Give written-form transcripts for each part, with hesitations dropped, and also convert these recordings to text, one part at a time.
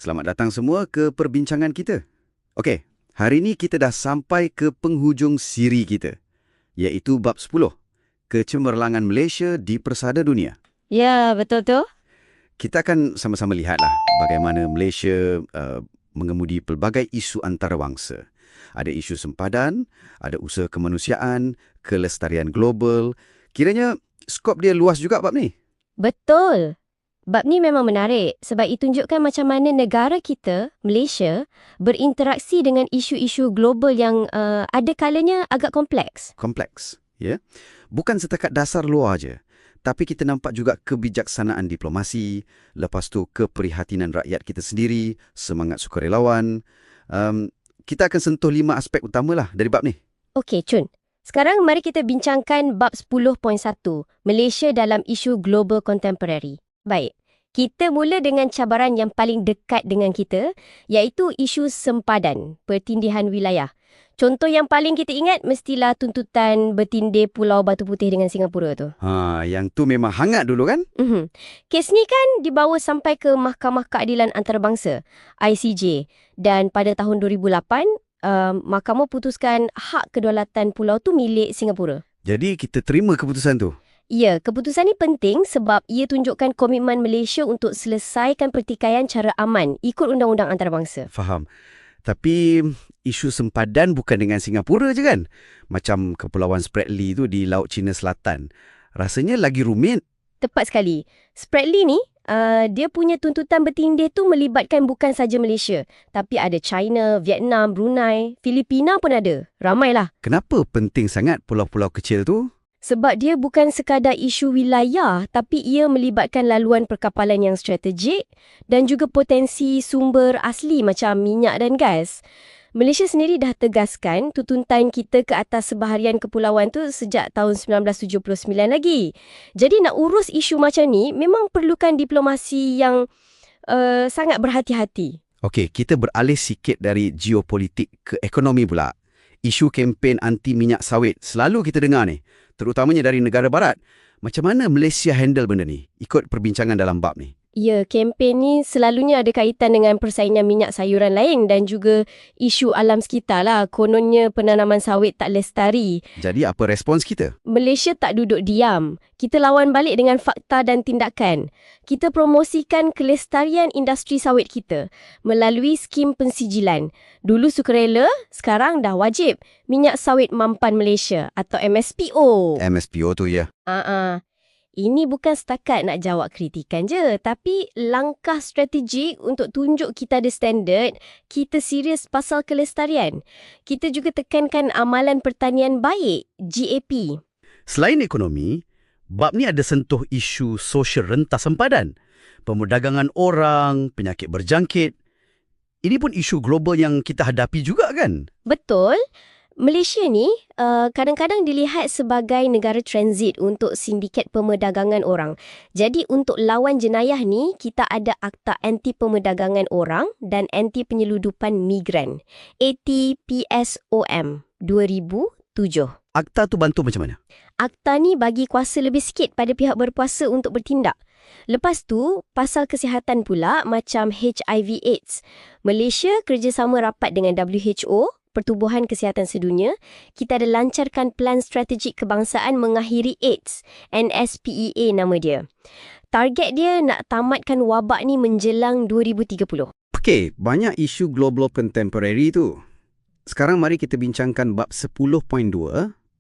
Selamat datang semua ke perbincangan kita. Okey, hari ini kita dah sampai ke penghujung siri kita, iaitu bab 10, kecemerlangan Malaysia di persada dunia. Ya, betul tu. Kita akan sama-sama lihatlah bagaimana Malaysia mengemudi pelbagai isu antarabangsa. Ada isu sempadan, ada usaha kemanusiaan, kelestarian global. Kiranya skop dia luas juga bab ni. Betul. Bab ni memang menarik sebab ia tunjukkan macam mana negara kita, Malaysia, berinteraksi dengan isu-isu global yang ada kalanya agak kompleks. Kompleks, ya. Bukan setakat dasar luar aja, tapi kita nampak juga kebijaksanaan diplomasi, lepas tu keprihatinan rakyat kita sendiri, semangat sukarelawan. Kita akan sentuh 5 aspek utamalah dari bab ni. Okey, Chun. Sekarang mari kita bincangkan bab 10.1, Malaysia dalam isu global contemporary. Baik. Kita mula dengan cabaran yang paling dekat dengan kita, iaitu isu sempadan, pertindihan wilayah. Contoh yang paling kita ingat mestilah tuntutan bertindih Pulau Batu Putih dengan Singapura tu. Yang tu memang hangat dulu kan? Kes ni kan dibawa sampai ke Mahkamah Keadilan Antarabangsa, ICJ. Dan pada tahun 2008, Mahkamah putuskan hak kedaulatan pulau tu milik Singapura. Jadi kita terima keputusan tu. Ya, keputusan ni penting sebab ia tunjukkan komitmen Malaysia untuk selesaikan pertikaian cara aman ikut undang-undang antarabangsa. Faham. Tapi isu sempadan bukan dengan Singapura je kan? Macam Kepulauan Spratly tu di Laut Cina Selatan. Rasanya lagi rumit. Tepat sekali. Spratly ni, dia punya tuntutan bertindih tu melibatkan bukan saja Malaysia. Tapi ada China, Vietnam, Brunei, Filipina pun ada. Ramailah. Kenapa penting sangat pulau-pulau kecil tu? Sebab dia bukan sekadar isu wilayah, tapi ia melibatkan laluan perkapalan yang strategik dan juga potensi sumber asli macam minyak dan gas. Malaysia sendiri dah tegaskan tuntutan kita ke atas sebaharian kepulauan tu sejak tahun 1979 lagi. Jadi nak urus isu macam ni memang perlukan diplomasi yang sangat berhati-hati. Okey, kita beralih sikit dari geopolitik ke ekonomi pula. Isu kempen anti minyak sawit selalu kita dengar ni, terutamanya dari negara barat. Macam mana Malaysia handle benda ni? Ikut perbincangan dalam bab ni. Ya, kempen ni selalunya ada kaitan dengan persaingan minyak sayuran lain dan juga isu alam sekitar lah. Kononnya penanaman sawit tak lestari. Jadi apa respons kita? Malaysia tak duduk diam. Kita lawan balik dengan fakta dan tindakan. Kita promosikan kelestarian industri sawit kita melalui skim pensijilan. Dulu sukarela, sekarang dah wajib. Minyak Sawit Mampan Malaysia atau MSPO. MSPO tu ya. Ini bukan setakat nak jawab kritikan je, tapi langkah strategik untuk tunjuk kita ada standard, kita serius pasal kelestarian. Kita juga tekankan amalan pertanian baik, GAP. Selain ekonomi, bab ni ada sentuh isu sosial rentas sempadan. Pemerdagangan orang, penyakit berjangkit. Ini pun isu global yang kita hadapi juga kan? Betul. Malaysia ni kadang-kadang dilihat sebagai negara transit untuk sindiket pemerdagangan orang. Jadi untuk lawan jenayah ni, kita ada Akta Anti Pemerdagangan Orang dan Anti Penyeludupan Migran. ATPSOM 2007. Akta tu bantu macam mana? Akta ni bagi kuasa lebih sikit pada pihak berkuasa untuk bertindak. Lepas tu, pasal kesihatan pula macam HIV AIDS. Malaysia kerjasama rapat dengan WHO, Pertubuhan Kesihatan Sedunia. Kita ada lancarkan Plan Strategik Kebangsaan Mengakhiri AIDS, NSPEA nama dia. Target dia nak tamatkan wabak ni menjelang 2030. Okey, banyak isu global contemporary tu. Sekarang mari kita bincangkan bab 10.2,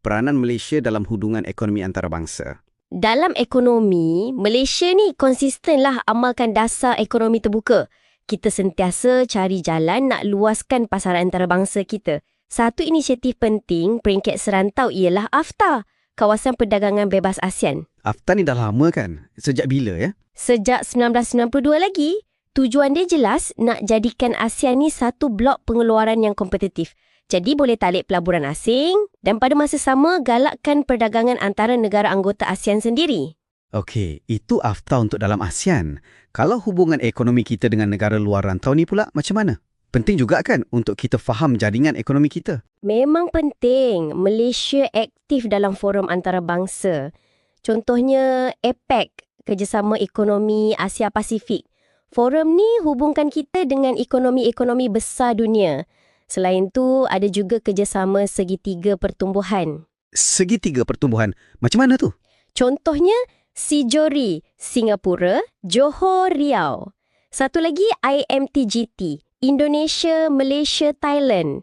peranan Malaysia dalam hubungan ekonomi antarabangsa. Dalam ekonomi, Malaysia ni konsistenlah amalkan dasar ekonomi terbuka. Kita sentiasa cari jalan nak luaskan pasaran antarabangsa kita. Satu inisiatif penting peringkat serantau ialah AFTA, Kawasan Perdagangan Bebas ASEAN. AFTA ni dah lama kan? Sejak bila ya? Sejak 1992 lagi. Tujuan dia jelas nak jadikan ASEAN ni satu blok pengeluaran yang kompetitif. Jadi boleh tarik pelaburan asing dan pada masa sama galakkan perdagangan antara negara anggota ASEAN sendiri. Okey, itu AFTA untuk dalam ASEAN. Kalau hubungan ekonomi kita dengan negara luar rantau ni pula macam mana? Penting juga kan untuk kita faham jaringan ekonomi kita? Memang penting. Malaysia aktif dalam forum antarabangsa. Contohnya APEC, Kerjasama Ekonomi Asia Pasifik. Forum ni hubungkan kita dengan ekonomi-ekonomi besar dunia. Selain tu, ada juga kerjasama segitiga pertumbuhan. Segitiga pertumbuhan. Macam mana tu? Contohnya, SIJORI, Singapura, Johor, Riau. Satu lagi IMTGT, Indonesia, Malaysia, Thailand.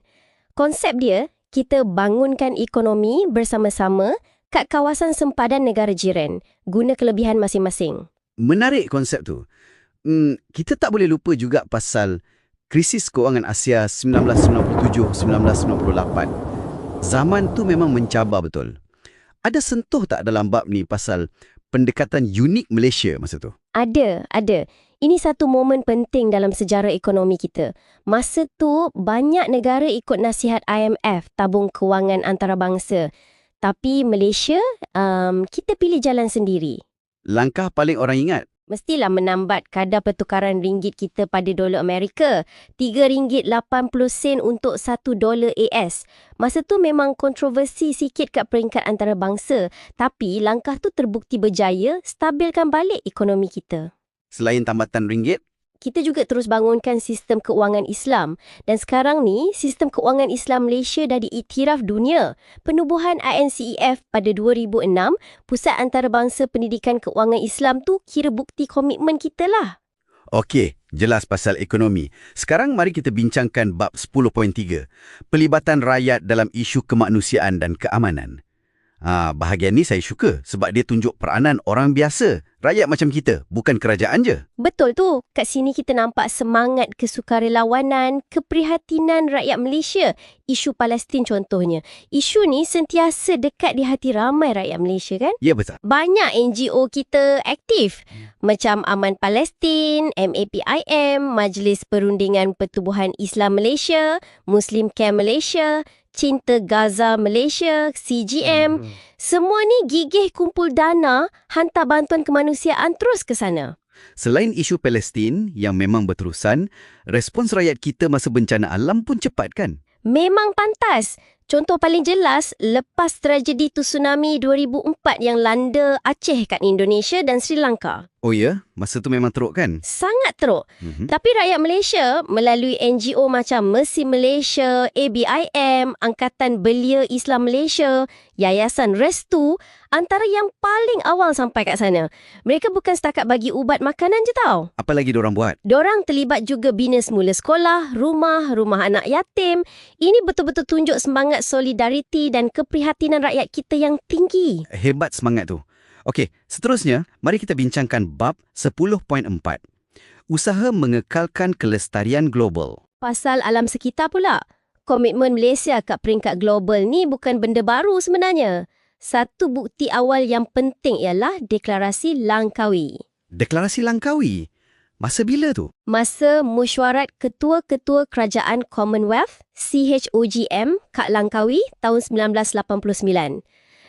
Konsep dia, kita bangunkan ekonomi bersama-sama kat kawasan sempadan negara jiran, guna kelebihan masing-masing. Menarik konsep tu. Kita tak boleh lupa juga pasal krisis kewangan Asia 1997-1998. Zaman tu memang mencabar betul. Ada sentuh tak dalam bab ni pasal pendekatan unik Malaysia masa tu? Ada. Ini satu momen penting dalam sejarah ekonomi kita. Masa tu, banyak negara ikut nasihat IMF, tabung kewangan antarabangsa. Tapi Malaysia, kita pilih jalan sendiri. Langkah paling orang ingat? Mestilah menambat kadar pertukaran ringgit kita pada dolar Amerika. RM3.80 untuk $1 AS. Masa tu memang kontroversi sikit kat peringkat antarabangsa. Tapi langkah tu terbukti berjaya stabilkan balik ekonomi kita. Selain tambatan ringgit, kita juga terus bangunkan sistem keuangan Islam. Dan sekarang ni, sistem keuangan Islam Malaysia dah diiktiraf dunia. Penubuhan INCEF pada 2006, Pusat Antarabangsa Pendidikan Keuangan Islam tu kira bukti komitmen kita lah. okey, jelas pasal ekonomi. Sekarang mari kita bincangkan bab 10.3. Pelibatan rakyat dalam isu kemanusiaan dan keamanan. Bahagian ni saya suka sebab dia tunjuk peranan orang biasa, rakyat macam kita, bukan kerajaan je. Betul tu. Kat sini kita nampak semangat kesukarelawanan, keprihatinan rakyat Malaysia. Isu Palestin contohnya. Isu ni sentiasa dekat di hati ramai rakyat Malaysia kan? Ya, betul. Banyak NGO kita aktif. Macam Aman Palestin, MAPIM, Majlis Perundingan Pertubuhan Islam Malaysia, Muslim Camp Malaysia, Cinta Gaza Malaysia, CGM. Semua ni gigih kumpul dana, hantar bantuan kemanusiaan terus ke sana. Selain isu Palestin yang memang berterusan, respons rakyat kita masa bencana alam pun cepat kan? Memang pantas. Contoh paling jelas, lepas tragedi tsunami 2004 yang landa Aceh kat Indonesia dan Sri Lanka. Oh ya? Masa tu memang teruk kan? Sangat teruk. Tapi rakyat Malaysia melalui NGO macam Mercy Malaysia, ABIM, Angkatan Belia Islam Malaysia, Yayasan Restu, antara yang paling awal sampai kat sana. Mereka bukan setakat bagi ubat makanan je tau. Apa lagi diorang buat? Diorang terlibat juga bina semula sekolah, rumah anak yatim. Ini betul-betul tunjuk semangat solidariti dan keprihatinan rakyat kita yang tinggi. Hebat semangat tu. Okey, seterusnya, mari kita bincangkan bab 10.4. Usaha mengekalkan kelestarian global. Pasal alam sekitar pula. Komitmen Malaysia kat peringkat global ni bukan benda baru sebenarnya. Satu bukti awal yang penting ialah Deklarasi Langkawi. Deklarasi Langkawi? Masa bila tu? Masa mesyuarat Ketua-Ketua Kerajaan Commonwealth, CHOGM, kat Langkawi tahun 1989.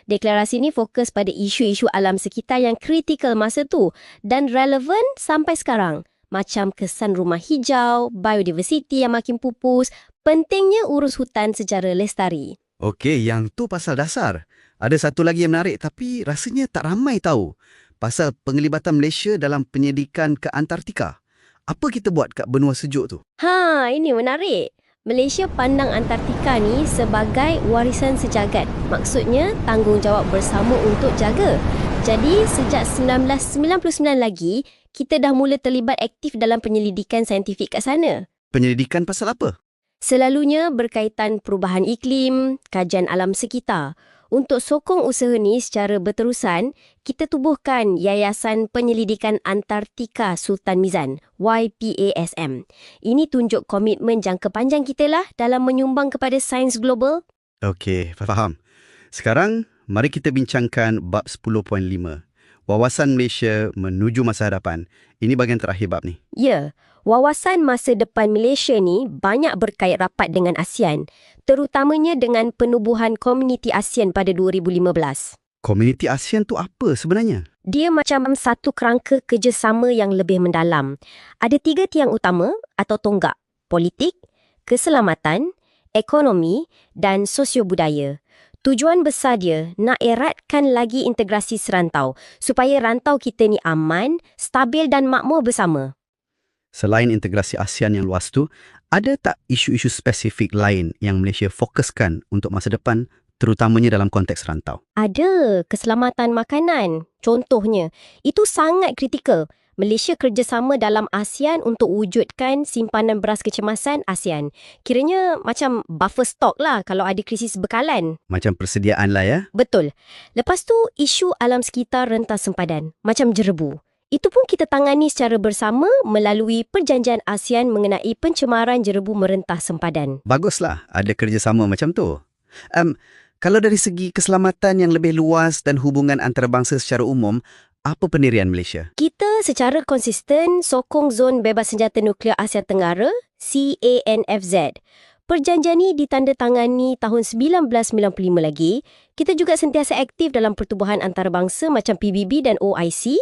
Deklarasi ni fokus pada isu-isu alam sekitar yang kritikal masa tu dan relevan sampai sekarang. Macam kesan rumah hijau, biodiversiti yang makin pupus, pentingnya urus hutan secara lestari. Okey, yang tu pasal dasar. Ada satu lagi yang menarik tapi rasanya tak ramai tahu. Pasal penglibatan Malaysia dalam penyelidikan ke Antartika. Apa kita buat kat benua sejuk tu? Ini menarik. Malaysia pandang Antartika ni sebagai warisan sejagat. Maksudnya tanggungjawab bersama untuk jaga. Jadi sejak 1999 lagi, kita dah mula terlibat aktif dalam penyelidikan saintifik kat sana. Penyelidikan pasal apa? Selalunya berkaitan perubahan iklim, kajian alam sekitar. Untuk sokong usaha ni secara berterusan, kita tubuhkan Yayasan Penyelidikan Antartika Sultan Mizan, YPASM. Ini tunjuk komitmen jangka panjang kita lah dalam menyumbang kepada sains global. Okey, faham. Sekarang, mari kita bincangkan bab 10.5. Wawasan Malaysia menuju masa hadapan. Ini bahagian terakhir bab ni. Ya, wawasan masa depan Malaysia ni banyak berkait rapat dengan ASEAN, terutamanya dengan penubuhan Komuniti ASEAN pada 2015. Komuniti ASEAN tu apa sebenarnya? Dia macam satu kerangka kerjasama yang lebih mendalam. Ada 3 tiang utama atau tonggak: politik, keselamatan, ekonomi dan sosio-budaya. Tujuan besar dia nak eratkan lagi integrasi serantau supaya rantau kita ni aman, stabil dan makmur bersama. Selain integrasi ASEAN yang luas tu, ada tak isu-isu spesifik lain yang Malaysia fokuskan untuk masa depan, terutamanya dalam konteks rantau? Ada keselamatan makanan. Contohnya, itu sangat kritikal. Malaysia kerjasama dalam ASEAN untuk wujudkan simpanan beras kecemasan ASEAN. Kiranya macam buffer stock lah kalau ada krisis bekalan. Macam persediaan lah ya. Betul. Lepas tu, isu alam sekitar rentas sempadan, macam jerebu. Itu pun kita tangani secara bersama melalui perjanjian ASEAN mengenai pencemaran jerebu merentas sempadan. Baguslah ada kerjasama macam tu. Kalau dari segi keselamatan yang lebih luas dan hubungan antarabangsa secara umum, apa pendirian Malaysia? Kita secara konsisten sokong Zon Bebas Senjata Nuklear Asia Tenggara, CANFZ. Perjanjian ini ditandatangani tahun 1995 lagi. Kita juga sentiasa aktif dalam pertubuhan antarabangsa macam PBB dan OIC.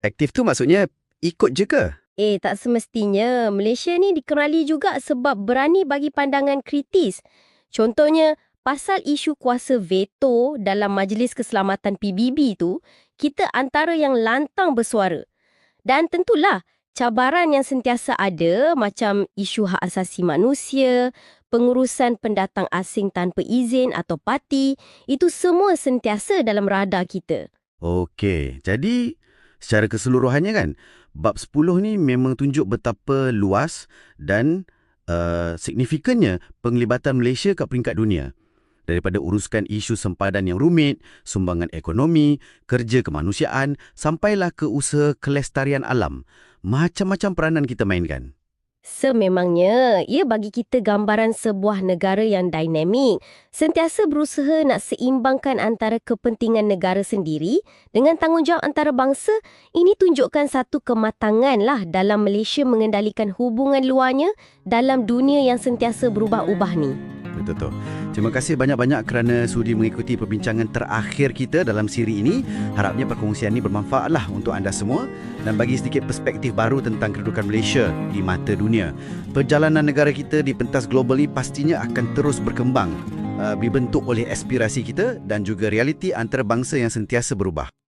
Aktif tu maksudnya ikut je ke? Tak semestinya. Malaysia ni dikenali juga sebab berani bagi pandangan kritis. Contohnya, pasal isu kuasa veto dalam Majlis Keselamatan PBB tu, kita antara yang lantang bersuara. Dan tentulah, cabaran yang sentiasa ada macam isu hak asasi manusia, pengurusan pendatang asing tanpa izin atau parti, itu semua sentiasa dalam radar kita. Okey, jadi secara keseluruhannya kan, bab 10 ni memang tunjuk betapa luas dan signifikannya penglibatan Malaysia kat peringkat dunia. Daripada uruskan isu sempadan yang rumit, sumbangan ekonomi, kerja kemanusiaan, sampailah ke usaha kelestarian alam. Macam-macam peranan kita mainkan. Sememangnya, ia bagi kita gambaran sebuah negara yang dinamik, sentiasa berusaha nak seimbangkan antara kepentingan negara sendiri dengan tanggungjawab antarabangsa. Ini tunjukkan satu kematangan lah dalam Malaysia mengendalikan hubungan luarnya dalam dunia yang sentiasa berubah-ubah ni. Betul. Terima kasih banyak-banyak kerana sudi mengikuti perbincangan terakhir kita dalam siri ini. Harapnya perkongsian ini bermanfaatlah untuk anda semua dan bagi sedikit perspektif baru tentang kedudukan Malaysia di mata dunia. Perjalanan negara kita di pentas global ini pastinya akan terus berkembang, dibentuk oleh aspirasi kita dan juga realiti antarabangsa yang sentiasa berubah.